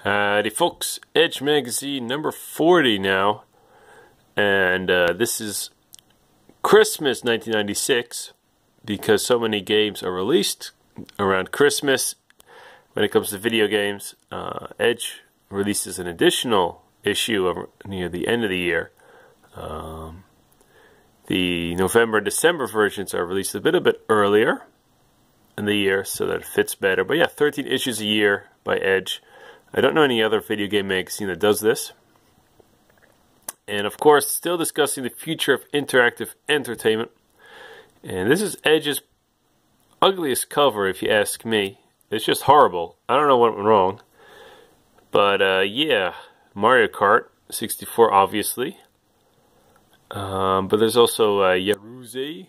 Howdy folks, Edge Magazine number 40 now, and this is Christmas 1996 because so many games are released around Christmas. When it comes to video games, Edge releases an additional issue near the end of the year. The November and December versions are released a bit earlier in the year so that it fits better. But yeah, 13 issues a year by Edge. I don't know any other video game magazine that does this. And of course, still discussing the future of interactive entertainment. And this is Edge's ugliest cover, if you ask me. It's just horrible. I don't know what went wrong. But yeah, Mario Kart 64, obviously. But there's also Yaruze,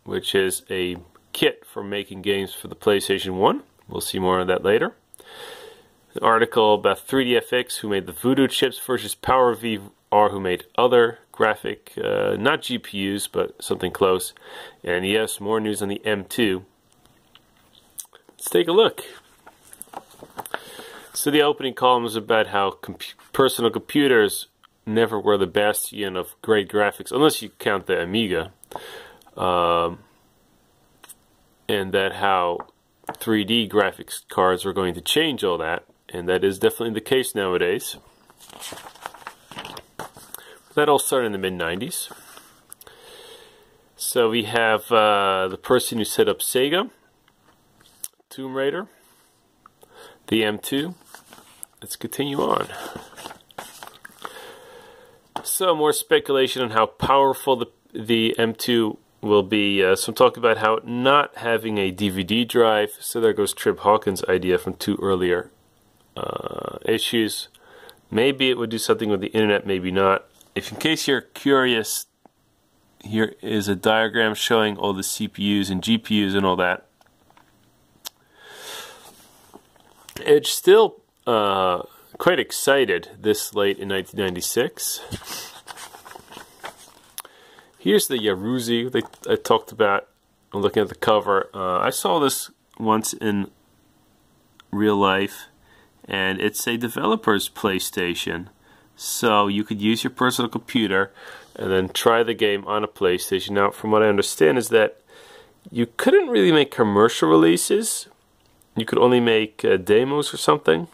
which is a kit for making games for the PlayStation 1. We'll see more of that later. An article about 3DFX, who made the Voodoo chips, versus PowerVR, who made other graphic, not GPUs, but something close. And yes, more news on the M2. Let's take a look. So the opening column is about how personal computers never were the bastion of great graphics, unless you count the Amiga. And that how 3D graphics cards are going to change all that. And that is definitely the case nowadays. That all started in the mid-90s. So we have the person who set up Sega, Tomb Raider, the M2. Let's continue on. So more speculation on how powerful the M2 will be. Some talk about how not having a DVD drive. So there goes Trip Hawkins' idea from two earlier issues. Maybe it would do something with the internet, maybe not. If in case you're curious, here is a diagram showing all the CPUs and GPUs and all that. Edge still quite excited this late in 1996. Here's the Yaruze that I talked about. I'm looking at the cover. I saw this once in real life. And it's a developer's PlayStation, so you could use your personal computer and then try the game on a PlayStation. Now, from what I understand is that you couldn't really make commercial releases. You could only make demos or something.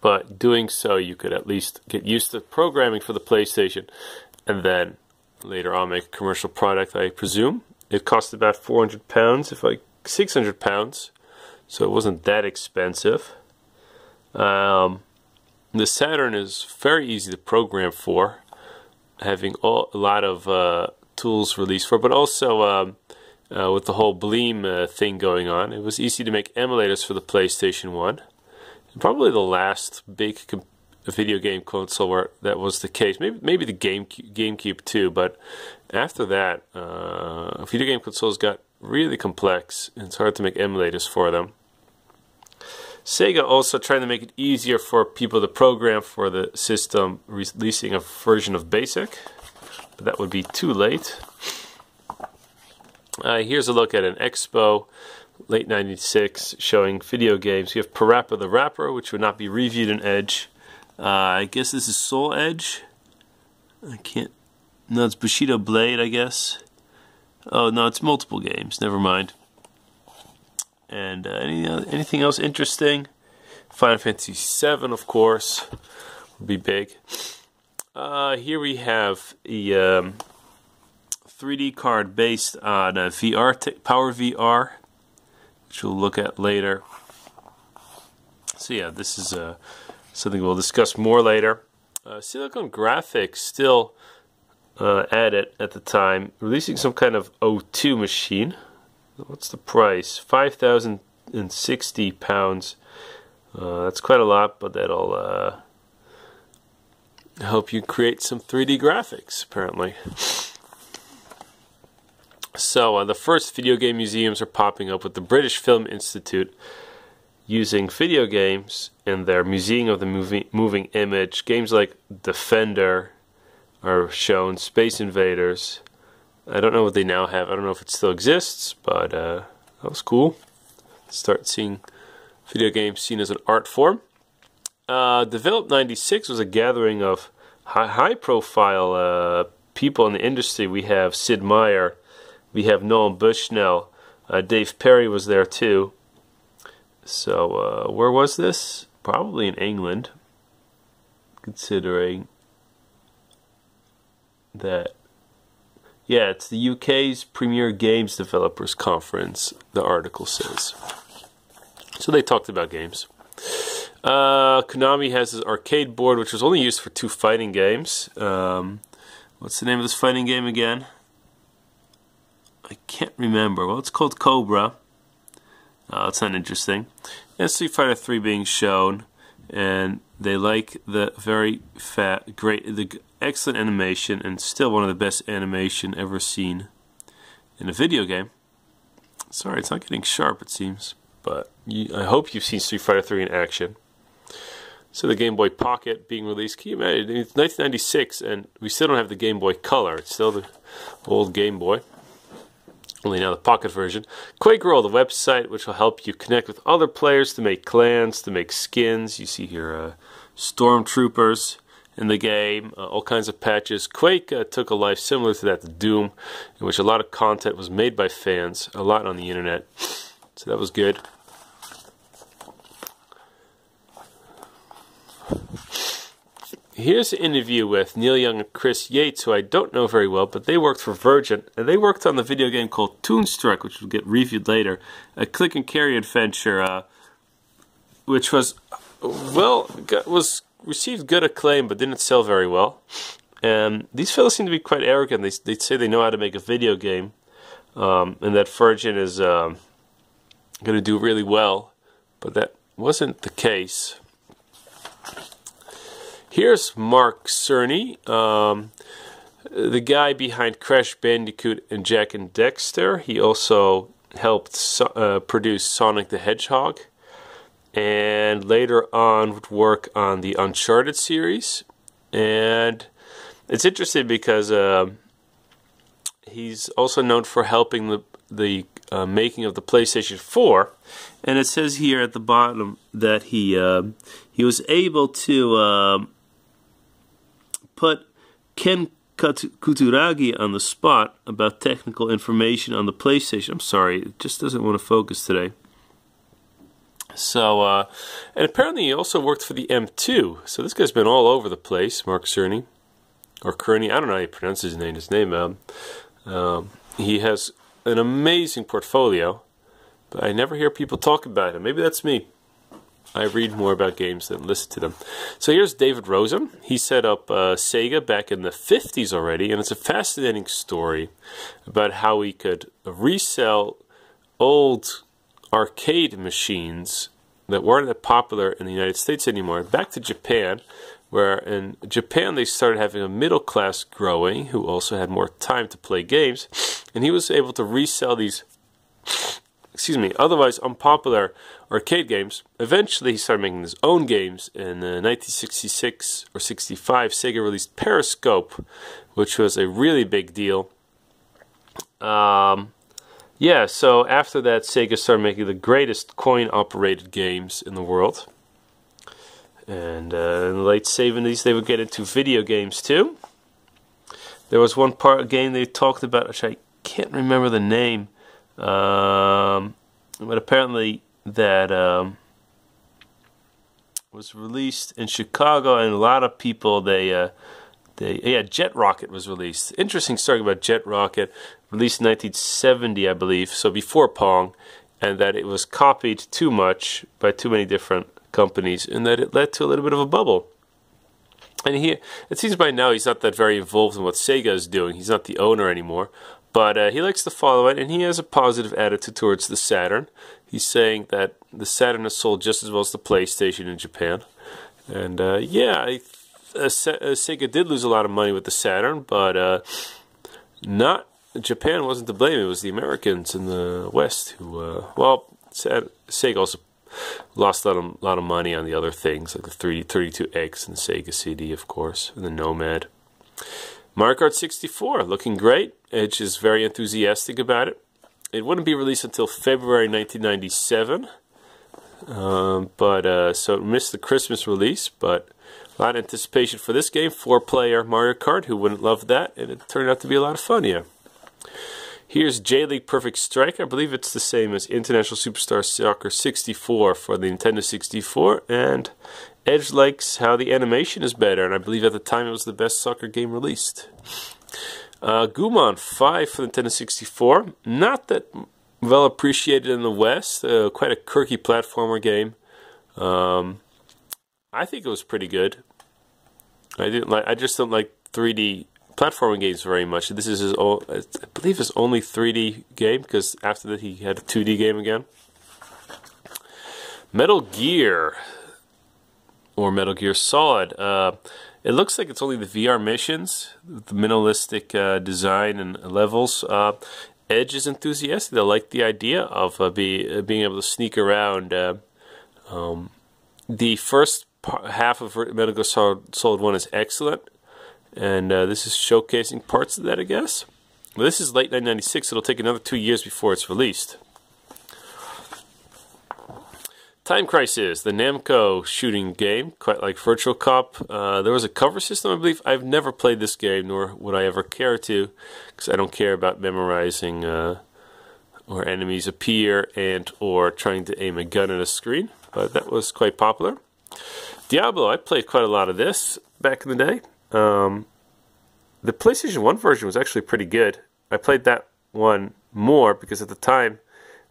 But doing so, you could at least get used to programming for the PlayStation and then later on make a commercial product, I presume. It cost about £400, 600 pounds. So it wasn't that expensive. The Saturn is very easy to program for, having a lot of tools released for, but also with the whole Bleem thing going on, it was easy to make emulators for the PlayStation 1. And probably the last big video game console where that was the case. Maybe the GameCube too, but after that, video game consoles got really complex, and it's hard to make emulators for them. Sega also trying to make it easier for people to program for the system, releasing a version of BASIC, but that would be too late. Here's a look at an expo, late 96, showing video games. You have Parappa the Rapper, which would not be reviewed in Edge. I guess this is Soul Edge. No, it's Bushido Blade, I guess. Oh, no, it's multiple games. Never mind. And anything else interesting? Final Fantasy VII, of course, would be big. Here we have a 3D card based on PowerVR, which we'll look at later. So yeah, this is something we'll discuss more later. Silicon Graphics still at it at the time, releasing some kind of O2 machine. What's the price? £5,060. That's quite a lot, but that'll help you create some 3D graphics, apparently. So the first video game museums are popping up with the British Film Institute using video games in their Museum of the Moving Image. Games like Defender are shown, Space Invaders. I don't know what they now have. I don't know if it still exists, but that was cool. Start seeing video game seen as an art form. Developed 96 was a gathering of high-profile people in the industry. We have Sid Meier, we have Nolan Bushnell, Dave Perry was there too. So where was this? Probably in England, considering that. Yeah, it's the UK's Premier Games Developers Conference, the article says. So they talked about games. Konami has this arcade board, which was only used for 2 fighting games. What's the name of this fighting game again? I can't remember. Well, it's called Cobra. It's not interesting. And Street Fighter 3 being shown, and they like the the excellent animation, and still one of the best animation ever seen in a video game. Sorry, it's not getting sharp, it seems, but I hope you've seen Street Fighter 3 in action. So the Game Boy Pocket being released. Can you imagine? It's 1996, and we still don't have the Game Boy Color. It's still the old Game Boy. Only now the Pocket version. Quake Roll, the website, which will help you connect with other players to make clans, to make skins. You see here stormtroopers in the game, all kinds of patches. Quake took a life similar to that to Doom, in which a lot of content was made by fans, a lot on the internet. So that was good. Here's an interview with Neil Young and Chris Yates, who I don't know very well, but they worked for Virgin, and they worked on the video game called Toonstruck, which will get reviewed later, a click and carry adventure, which was received good acclaim, but didn't sell very well. And these fellows seem to be quite arrogant. They say they know how to make a video game, and that Virgin is going to do really well, but that wasn't the case. Here's Mark Cerny, the guy behind Crash Bandicoot and Jak and Daxter. He also helped produce Sonic the Hedgehog, and later on would work on the Uncharted series. And it's interesting because he's also known for helping the making of the PlayStation 4. And it says here at the bottom that he was able to put Ken Kutaragi on the spot about technical information on the PlayStation. I'm sorry, it just doesn't want to focus today. So, and apparently he also worked for the M2. So this guy's been all over the place, Mark Cerny. Or Kearney, I don't know how you pronounce his name. He has an amazing portfolio, but I never hear people talk about him. Maybe that's me. I read more about games than listen to them. So here's David Rosen. He set up Sega back in the 50s already, and it's a fascinating story about how he could resell old arcade machines that weren't that popular in the United States anymore back to Japan, where in Japan they started having a middle class growing who also had more time to play games, and he was able to resell these otherwise unpopular arcade games. Eventually he started making his own games. In 1966 or 65, Sega released Periscope, which was a really big deal. Yeah, so after that Sega started making the greatest coin-operated games in the world. And in the late 70s they would get into video games too. There was one game they talked about, which I can't remember the name, but apparently that was released in Chicago, and a lot of people Jet Rocket was released. Interesting story about Jet Rocket, released in 1970, I believe, so before Pong, and that it was copied too much by too many different companies, and that it led to a little bit of a bubble. And it seems by now he's not that very involved in what Sega is doing. He's not the owner anymore. But he likes to follow it, and he has a positive attitude towards the Saturn. He's saying that the Saturn has sold just as well as the PlayStation in Japan. And yeah, Sega did lose a lot of money with the Saturn, but Japan wasn't to blame. It was the Americans in the West who, Sega also lost a lot of money on the other things, like the 32X and the Sega CD, of course, and the Nomad. Mario Kart 64, looking great. Edge is very enthusiastic about it. It wouldn't be released until February 1997. So it missed the Christmas release, but a lot of anticipation for this game. 4-player Mario Kart, who wouldn't love that? And it turned out to be a lot of fun, yeah. Here's J-League Perfect Strike. I believe it's the same as International Superstar Soccer 64 for the Nintendo 64, and Edge likes how the animation is better, and I believe at the time it was the best soccer game released. Gumon 5 for the Nintendo 64. Not that well appreciated in the West. Quite a quirky platformer game. I think it was pretty good. I just don't like 3D platforming games very much. This is I believe his only 3D game, because after that he had a 2D game again. Metal Gear, or Metal Gear Solid. It looks like it's only the VR missions, the minimalistic design and levels. Edge is enthusiastic. They like the idea of being able to sneak around. The first half of Metal Gear Solid 1 is excellent. And this is showcasing parts of that, I guess. Well, this is late 1996. It'll take another 2 years before it's released. Time Crisis, the Namco shooting game, quite like Virtual Cop. There was a cover system, I believe. I've never played this game, nor would I ever care to, because I don't care about memorizing or enemies appear and or trying to aim a gun at a screen. But that was quite popular. Diablo, I played quite a lot of this back in the day. The PlayStation 1 version was actually pretty good. I played that one more because at the time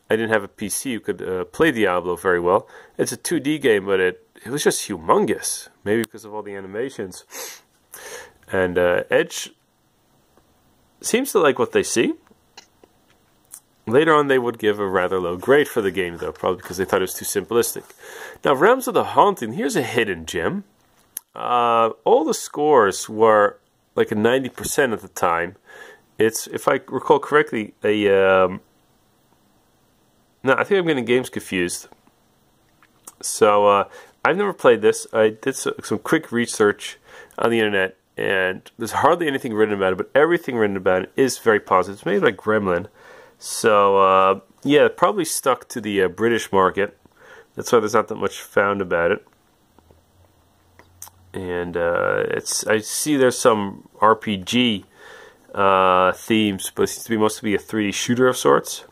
I didn't have a PC who could play Diablo very well. It's a 2D game, but it was just humongous. Maybe because of all the animations. And Edge seems to like what they see. Later on they would give a rather low grade for the game, though, probably because they thought it was too simplistic. Now, Realms of the Haunting, here's a hidden gem. All the scores were like a 90% at the time. It's, if I recall correctly, no, I think I'm getting games confused. So, I've never played this. I did some quick research on the internet, and there's hardly anything written about it, but everything written about it is very positive. It's made by Gremlin. So, yeah, it probably stuck to the British market. That's why there's not that much found about it. And I see there's some RPG themes, but it seems to be mostly a 3D shooter of sorts.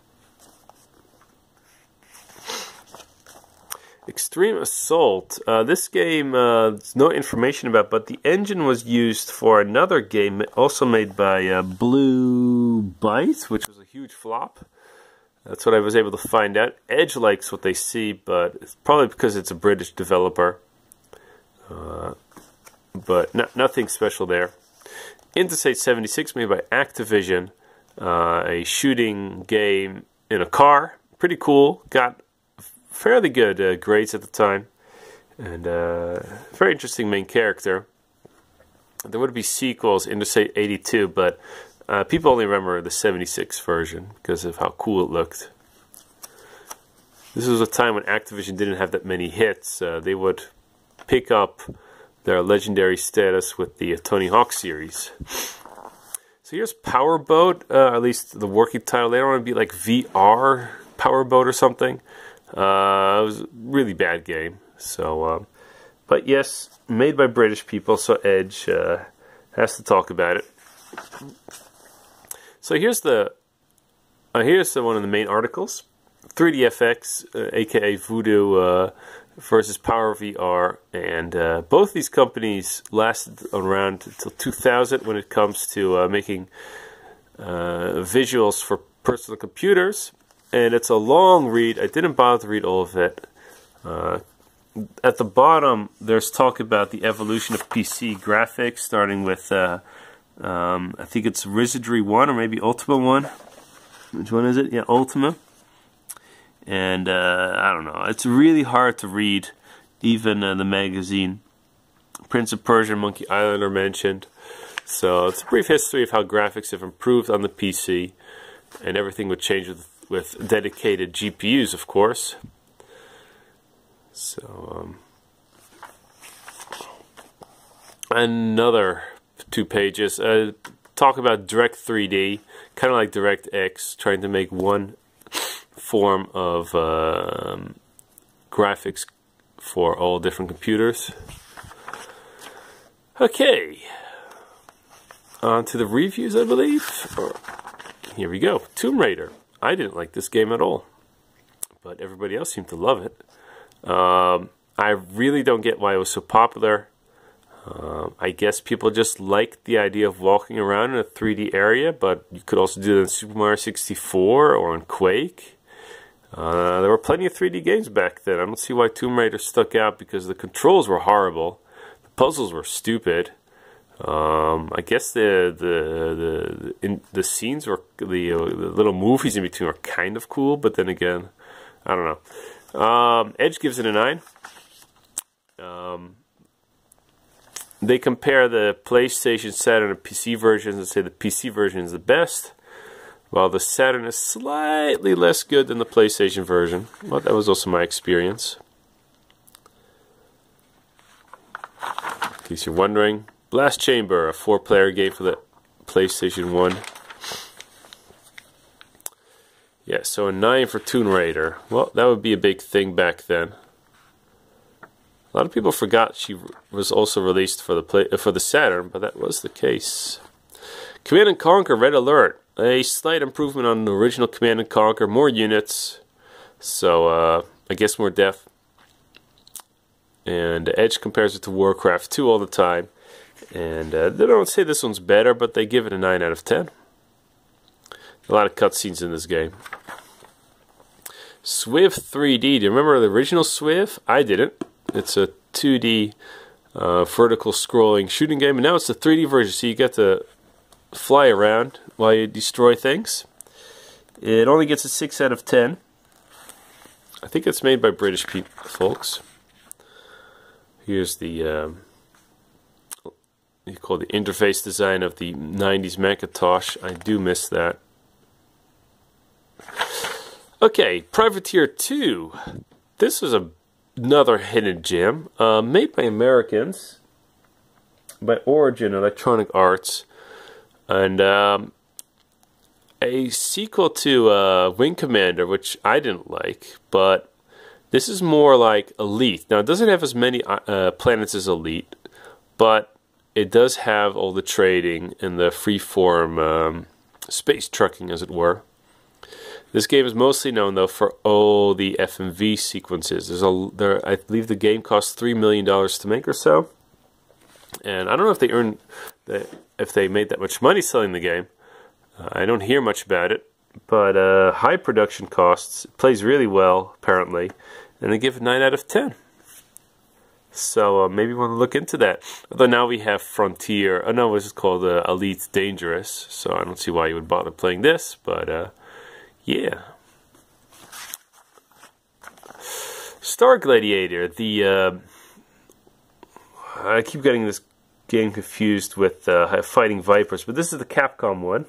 Extreme Assault. This game, there's no information about, but the engine was used for another game also made by Blue Byte, which was a huge flop. That's what I was able to find out. Edge likes what they see, but it's probably because it's a British developer. But nothing special there. Interstate 76, made by Activision, a shooting game in a car. Pretty cool. Got fairly good grades at the time, and very interesting main character. There would be sequels, Interstate 82, but people only remember the 76 version because of how cool it looked. This was a time when Activision didn't have that many hits. They would pick up their legendary status with the Tony Hawk series. So here's Powerboat, at least the working title. They don't want to be like VR Powerboat or something. It was a really bad game. So, but yes, made by British people, so Edge has to talk about it. So here's one of the main articles. 3DFX, aka Voodoo, versus Power VR, and both these companies lasted around until 2000 when it comes to making visuals for personal computers. And it's a long read. I didn't bother to read all of it. At the bottom, there's talk about the evolution of PC graphics, starting with, I think it's Wizardry 1 or maybe Ultima 1. Which one is it? Yeah, Ultima. And I don't know. It's really hard to read, even the magazine. Prince of Persia, Monkey Island are mentioned. So it's a brief history of how graphics have improved on the PC, and everything would change with dedicated GPUs, of course. So, another 2 pages. Talk about Direct 3D, kind of like DirectX, trying to make one form of graphics for all different computers. Okay, on to the reviews, I believe. Here we go. Tomb Raider. I didn't like this game at all, but everybody else seemed to love it. I really don't get why it was so popular. I guess people just liked the idea of walking around in a 3D area, but you could also do it in Super Mario 64 or on Quake. There were plenty of 3D games back then. I don't see why Tomb Raider stuck out, because the controls were horrible. The puzzles were stupid. I guess the scenes were, the little movies in between were kind of cool, but then again, I don't know. Edge gives it a 9. They compare the PlayStation, Saturn, and PC versions and say the PC version is the best, while the Saturn is slightly less good than the PlayStation version. Well, that was also my experience. In case you're wondering, Blast Chamber, a 4-player game for the PlayStation 1. Yeah, so a 9 for Tomb Raider. Well, that would be a big thing back then. A lot of people forgot she was also released for the Saturn, but that was the case. Command & Conquer Red Alert. A slight improvement on the original Command & Conquer. More units, so I guess more depth. And Edge compares it to Warcraft 2 all the time. And they don't say this one's better, but they give it a 9 out of 10. A lot of cutscenes in this game. Swiv 3D. Do you remember the original Swiv? I didn't. It's a 2D vertical scrolling shooting game, and now it's the 3D version, so you get to fly around while you destroy things. It only gets a 6 out of 10. I think it's made by British folks. Here's the you call the interface design of the 90s Macintosh. I do miss that. Okay, Privateer 2. This was another hidden gem, made by Americans, by Origin Electronic Arts, and a sequel to Wing Commander, which I didn't like, but this is more like Elite. Now, it doesn't have as many planets as Elite, but it does have all the trading and the freeform space trucking, as it were. This game is mostly known, though, for all the FMV sequences. I believe the game cost $3 million to make or so, and I don't know if they made that much money selling the game. I don't hear much about it, but high production costs. It plays really well, apparently, and they give it 9 out of 10. So maybe we want to look into that. Although now we have Frontier. Oh no, this is called Elite Dangerous. So I don't see why you would bother playing this, but yeah. Star Gladiator. I keep getting this game confused with Fighting Vipers, but this is the Capcom one,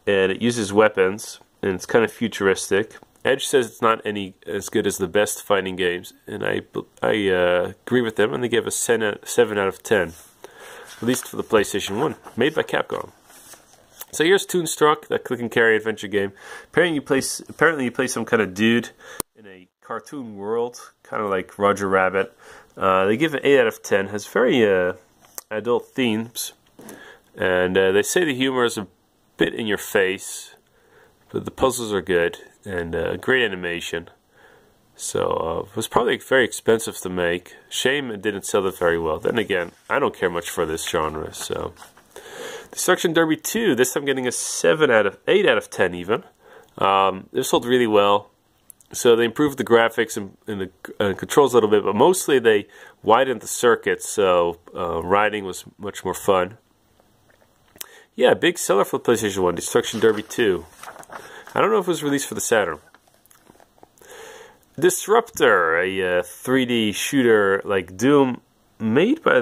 and it uses weapons, and it's kind of futuristic. Edge says it's not as good as the best fighting games, and I agree with them, and they give a 7 out of 10, at least for the PlayStation 1, made by Capcom. So here's Toonstruck, that click and carry adventure game. Apparently you play some kind of dude in a cartoon world, kind of like Roger Rabbit. They give it 8 out of 10. Has very adult themes, and they say the humor is a bit in your face, but the puzzles are good, and great animation. So it was probably very expensive to make. Shame it didn't sell it very well. Then again, I don't care much for this genre. So Destruction Derby 2, this time getting a 8 out of 10 even. This sold really well. So they improved the graphics and the controls a little bit, but mostly they widened the circuits, so riding was much more fun. Yeah, big seller for the PlayStation 1, Destruction Derby 2. I don't know if it was released for the Saturn. Disruptor, a 3D shooter like Doom, made by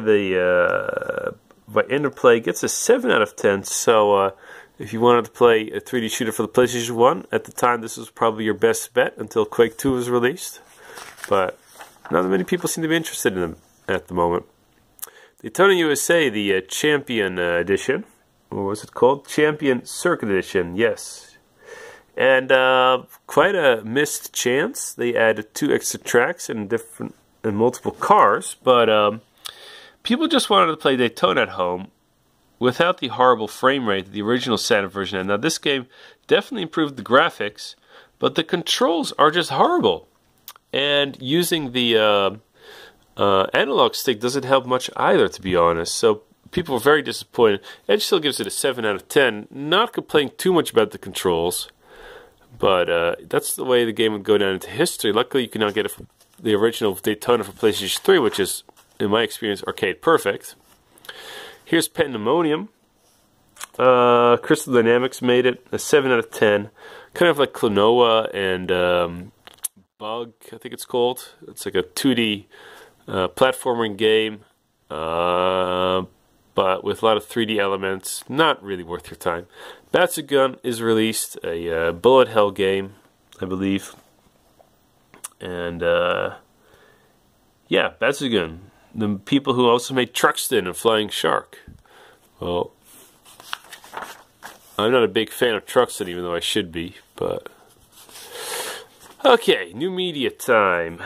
by Interplay, gets a 7 out of 10. So if you wanted to play a 3D shooter for the PlayStation 1, at the time this was probably your best bet until Quake 2 was released. But not that many people seem to be interested in them at the moment. Daytona USA, the Champion Edition. What was it called? Champion Circuit Edition, yes. And quite a missed chance. They added 2 extra tracks and multiple cars, but people just wanted to play Daytona at home without the horrible frame rate that the original Saturn version had. Now, this game definitely improved the graphics, but the controls are just horrible. And using the analog stick doesn't help much either, to be honest. So people were very disappointed. Edge still gives it a 7 out of 10. Not complaining too much about the controls, but that's the way the game would go down into history. Luckily, you can now get the original Daytona for PlayStation 3, which is, in my experience, arcade perfect. Here's Pandemonium. Crystal Dynamics made it a 7 out of 10. Kind of like Klonoa and Bug, I think it's called. It's like a 2D platforming game, but with a lot of 3D elements. Not really worth your time. Batsugun is released, a bullet hell game, I believe. And yeah, Batsugun. The people who also made Truxton and Flying Shark. Well, I'm not a big fan of Truxton, even though I should be, but... Okay, new media time.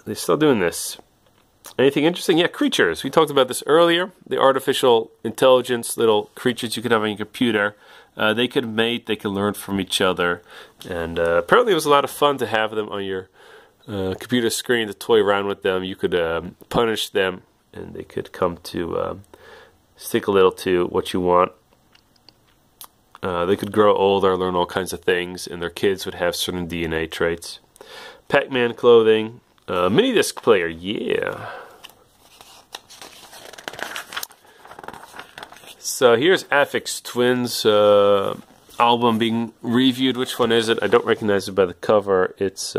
They're still doing this. Anything interesting? Yeah, creatures. We talked about this earlier. The artificial intelligence, little creatures you could have on your computer. They could mate, they could learn from each other. And apparently it was a lot of fun to have them on your computer screen, to toy around with them. You could punish them, and they could come to stick a little to what you want. They could grow older, learn all kinds of things, and their kids would have certain DNA traits. Pac-Man clothing, mini disc player, yeah. So here's Aphex Twins album being reviewed. Which one is it? I don't recognize it by the cover. It's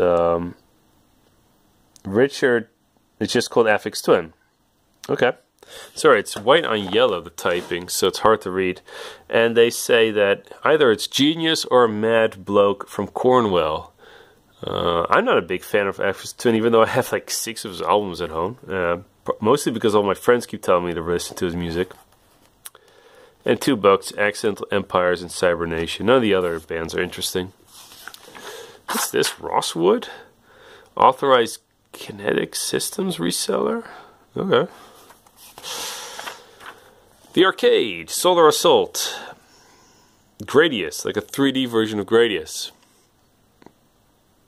Richard. It's just called Aphex Twin. Okay. Sorry, it's white on yellow, the typing, so it's hard to read. And they say that either it's genius or a mad bloke from Cornwall. I'm not a big fan of Aphex Twin, even though I have like 6 of his albums at home. Mostly because all my friends keep telling me to listen to his music. And 2 books, Accidental Empires and Cybernation. None of the other bands are interesting. What's this? Rosswood? Authorized Kinetic Systems reseller? Okay. The Arcade, Solar Assault. Gradius, like a 3D version of Gradius.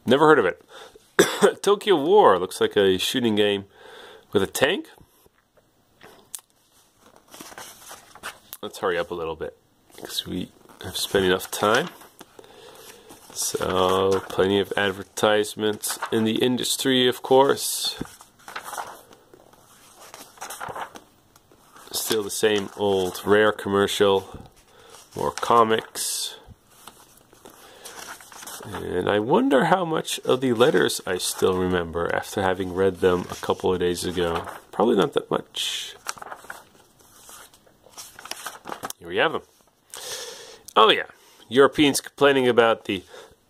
Never heard of it. Tokyo War, looks like a shooting game with a tank. Let's hurry up a little bit, because we have spent enough time. So, plenty of advertisements in the industry, of course. Still the same old Rare commercial. More comics. And I wonder how much of the letters I still remember after having read them a couple of days ago. Probably not that much. Here we have them. Oh yeah, Europeans complaining about the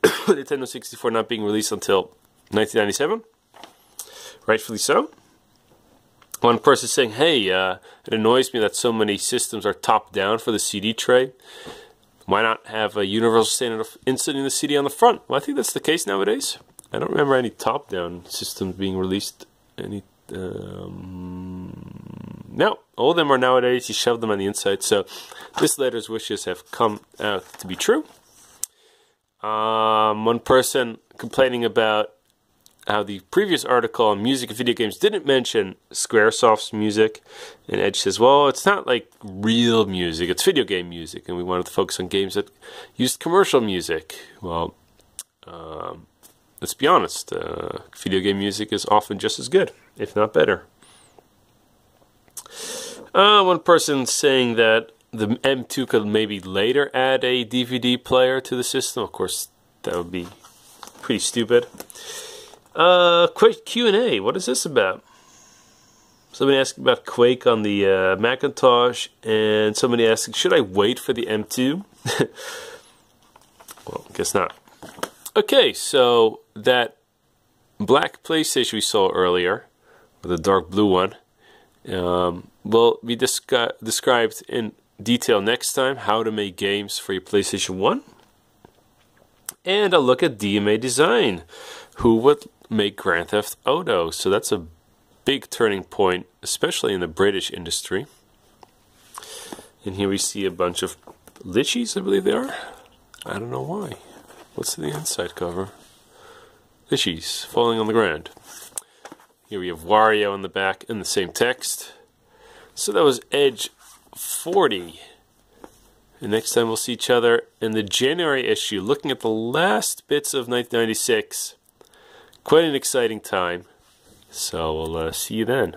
Nintendo 64 not being released until 1997. Rightfully so. One person saying, hey, it annoys me that so many systems are top down for the CD tray. Why not have a universal standard of inserting the CD on the front? Well, I think that's the case nowadays. I don't remember any top down systems being released. No, all of them are nowadays, you shove them on the inside. So this letter's wishes have come out to be true. One person complaining about how the previous article on music and video games didn't mention Squaresoft's music, and Edge says, well, it's not like real music, it's video game music, and we wanted to focus on games that used commercial music. Well, let's be honest, video game music is often just as good, if not better. One person saying that the M2 could maybe later add a DVD player to the system. Of course, that would be pretty stupid. Quick Q&A. What is this about? Somebody asking about Quake on the Macintosh, and somebody asking, should I wait for the M2? Well, I guess not. Okay, so that black PlayStation we saw earlier, with the dark blue one, will be described in detail next time, how to make games for your PlayStation 1. And a look at DMA Design, who would make Grand Theft Auto. So that's a big turning point, especially in the British industry. And here we see a bunch of litchis, I believe they are. I don't know why. What's the inside cover? Litchis falling on the ground. Here we have Wario in the back in the same text. So that was Edge 40. And next time we'll see each other in the January issue, looking at the last bits of 1996. Quite an exciting time. So we'll see you then.